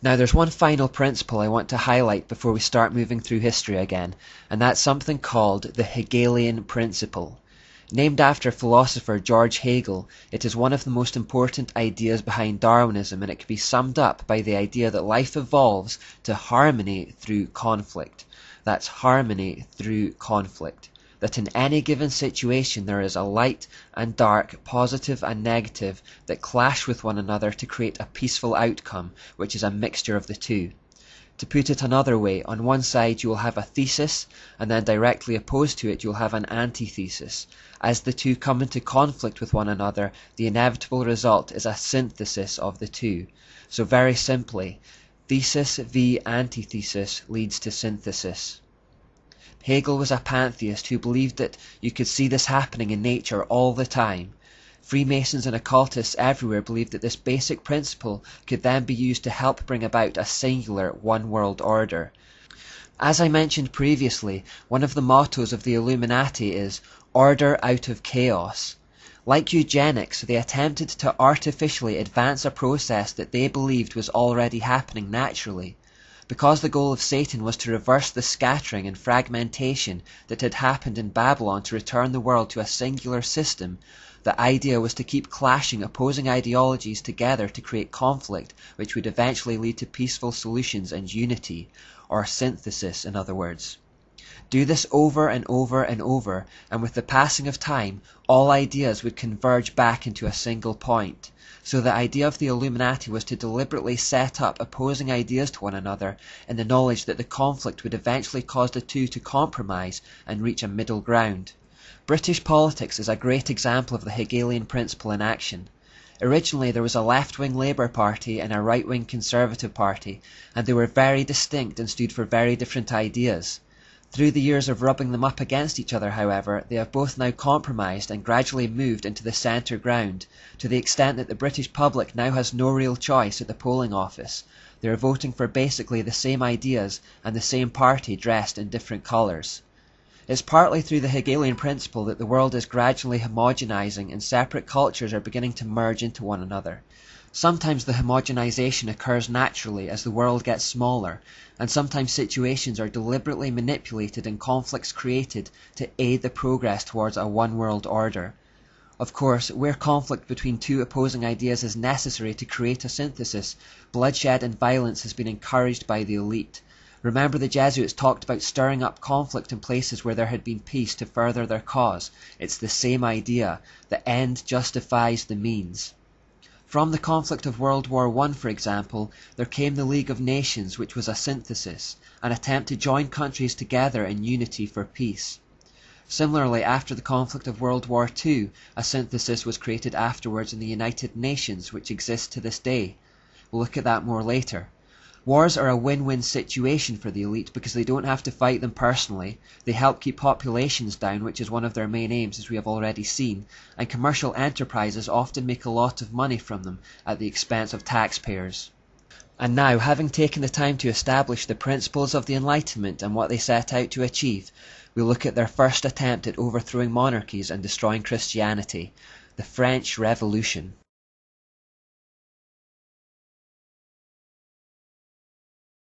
Now there's one final principle I want to highlight before we start moving through history again, and that's something called the Hegelian principle. Named after philosopher George Hegel, it is one of the most important ideas behind Darwinism, and it can be summed up by the idea that life evolves to harmony through conflict. That's harmony through conflict. That in any given situation there is a light and dark, positive and negative, that clash with one another to create a peaceful outcome, which is a mixture of the two. To put it another way, on one side you will have a thesis, and then directly opposed to it you'll have an antithesis. As the two come into conflict with one another, the inevitable result is a synthesis of the two. So very simply, thesis v antithesis leads to synthesis. Hegel was a pantheist who believed that you could see this happening in nature all the time. Freemasons and occultists everywhere believed that this basic principle could then be used to help bring about a singular one-world order. As I mentioned previously, one of the mottos of the Illuminati is "order out of chaos." Like eugenics, they attempted to artificially advance a process that they believed was already happening naturally. Because the goal of Satan was to reverse the scattering and fragmentation that had happened in Babylon to return the world to a singular system, the idea was to keep clashing opposing ideologies together to create conflict, which would eventually lead to peaceful solutions and unity, or synthesis in other words. Do this over and over and over, and with the passing of time, all ideas would converge back into a single point. So the idea of the Illuminati was to deliberately set up opposing ideas to one another in the knowledge that the conflict would eventually cause the two to compromise and reach a middle ground. British politics is a great example of the Hegelian principle in action. Originally there was a left-wing Labour Party and a right-wing Conservative Party, and they were very distinct and stood for very different ideas. Through the years of rubbing them up against each other, however, they have both now compromised and gradually moved into the centre ground, to the extent that the British public now has no real choice at the polling office. They are voting for basically the same ideas and the same party dressed in different colours. It's partly through the Hegelian principle that the world is gradually homogenizing and separate cultures are beginning to merge into one another. Sometimes the homogenization occurs naturally as the world gets smaller, and sometimes situations are deliberately manipulated and conflicts created to aid the progress towards a one-world order. Of course, where conflict between two opposing ideas is necessary to create a synthesis, bloodshed and violence has been encouraged by the elite. Remember, the Jesuits talked about stirring up conflict in places where there had been peace to further their cause. It's the same idea. The end justifies the means. From the conflict of World War I, for example, there came the League of Nations, which was a synthesis, an attempt to join countries together in unity for peace. Similarly, after the conflict of World War II, a synthesis was created afterwards in the United Nations, which exists to this day. We'll look at that more later. Wars are a win-win situation for the elite because they don't have to fight them personally, they help keep populations down, which is one of their main aims as we have already seen, and commercial enterprises often make a lot of money from them at the expense of taxpayers. And now, having taken the time to establish the principles of the Enlightenment and what they set out to achieve, we look at their first attempt at overthrowing monarchies and destroying Christianity, the French Revolution.